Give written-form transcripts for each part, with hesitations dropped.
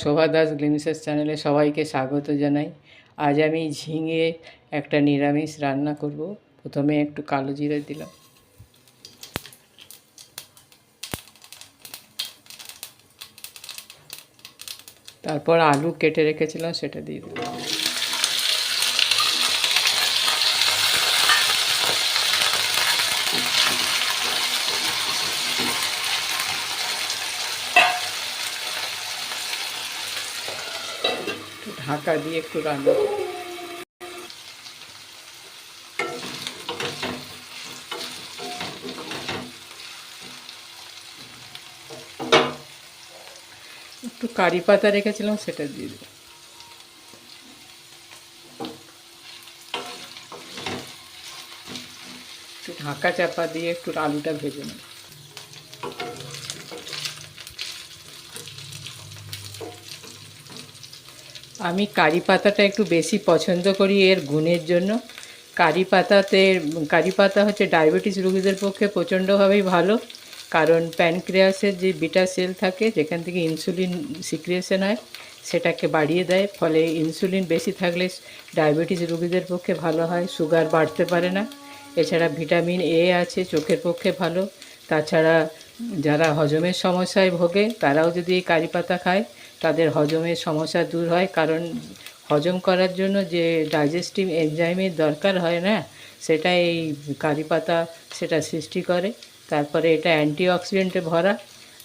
শোভা Das glimpses চ্যানেলে সবাইকে স্বাগত জানাই। আজ আমি ঝিঙে একটা নিরামিষ রান্না করব। প্রথমে একটু কালো জিরে দিলাম, তারপর আলু কেটে রেখেছিলাম সেটা দিয়ে দিলাম। ঢাকা দিয়ে একটু রান্না, একটু কারি পাতা রেখেছিলাম সেটা দিয়ে দিলাম। একটু ঢাকা চাপা দিয়ে একটু আলুটা ভেজে নেব। আমি কারি পাতাটা একটু বেশি পছন্দ করি এর গুণের জন্য। কারি পাতা হচ্ছে ডায়াবেটিস রোগীদের পক্ষে প্রচণ্ডভাবেই ভালো, কারণ প্যানক্রিয়াসের যে বিটা সেল থাকে যেখান থেকে ইনসুলিন সিক্রিয়েশন হয় সেটাকে বাড়িয়ে দেয়, ফলে ইনসুলিন বেশি থাকলে ডায়াবেটিস রোগীদের পক্ষে ভালো হয়, সুগার বাড়তে পারে না। এছাড়া ভিটামিন এ আছে, চোখের পক্ষে ভালো। তাছাড়া যারা হজমের সমস্যায় ভোগে তারাও যদি এই কারি পাতা খায় তাদের হজমের সমস্যা দূর হয়, কারণ হজম করার জন্য যে ডাইজেস্টিভ এনজাইমের দরকার হয় না, সেটা এই কারি পাতা সেটা সৃষ্টি করে। তারপরে এটা অ্যান্টিঅক্সিডেন্টে ভরা,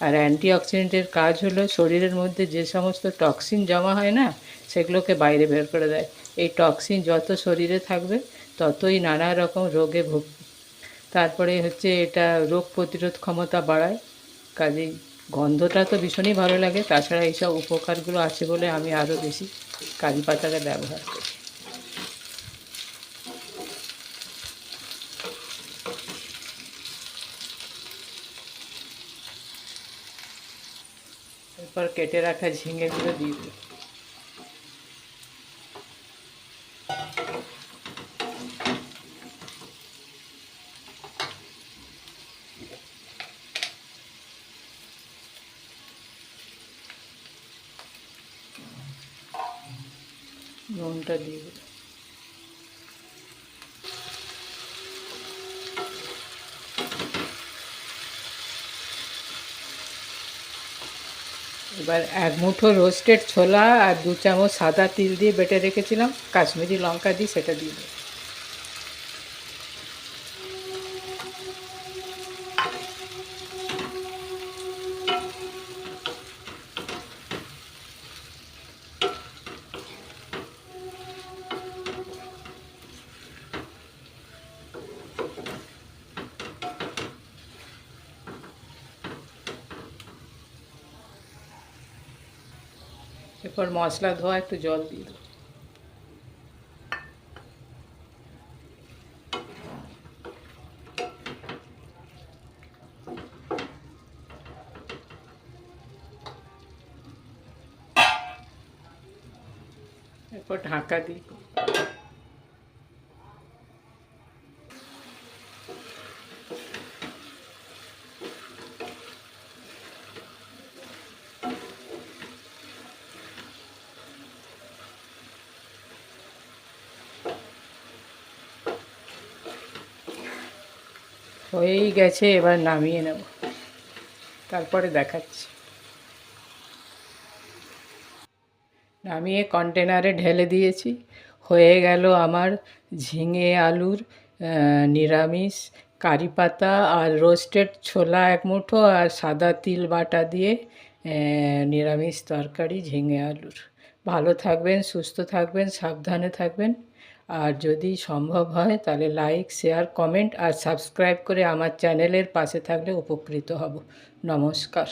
আর অ্যান্টিঅক্সিডেন্টের কাজ হলো শরীরের মধ্যে যে সমস্ত টক্সিন জমা হয় না সেগুলোকে বাইরে বের করে দেয়। এই টক্সিন যত শরীরে থাকবে ততই নানা রকম রোগে ভোগ। তারপরে হচ্ছে এটা রোগ প্রতিরোধ ক্ষমতা বাড়ায়। কাজেই গন্ধটা তো ভীষণই ভালো লাগে, তাছাড়া এইসব উপকারগুলো আছে বলে আমি আরও বেশি কারি পাতাটা ব্যবহার করি। এরপর কেটে রাখা ঝিঙেগুলো দিয়ে দিই। নুনটা দিয়ে দিই। এবার এক মুঠো রোস্টেড ছোলা আর 2 চামচ সাদা তিল দিয়ে বেটে রেখেছিলাম, কাশ্মীরি লঙ্কা দিয়ে সেটা দিয়ে দিই। এরপর মশলা ধোয়া একটু জল দিয়ে দেবো। এরপর ঢাকা দিই। হয়েই গেছে, এবার নামিয়ে নেব, তারপরে দেখাচ্ছি। নামিয়ে কন্টেনারে ঢেলে দিয়েছি। হয়ে গেল আমার ঝিঙে আলুর নিরামিষ কারি পাতা আর রোস্টেড ছোলা 1 মুঠো আর সাদা তিল বাটা দিয়ে নিরামিষ তরকারি ঝিঙে আলুর। ভালো থাকবেন, সুস্থ থাকবেন, সাবধানে থাকবেন। আর যদি সম্ভব হয় তাহলে লাইক, শেয়ার, কমেন্ট আর সাবস্ক্রাইব করে আমার চ্যানেলের পাশে থাকলে উপকৃত হব। নমস্কার।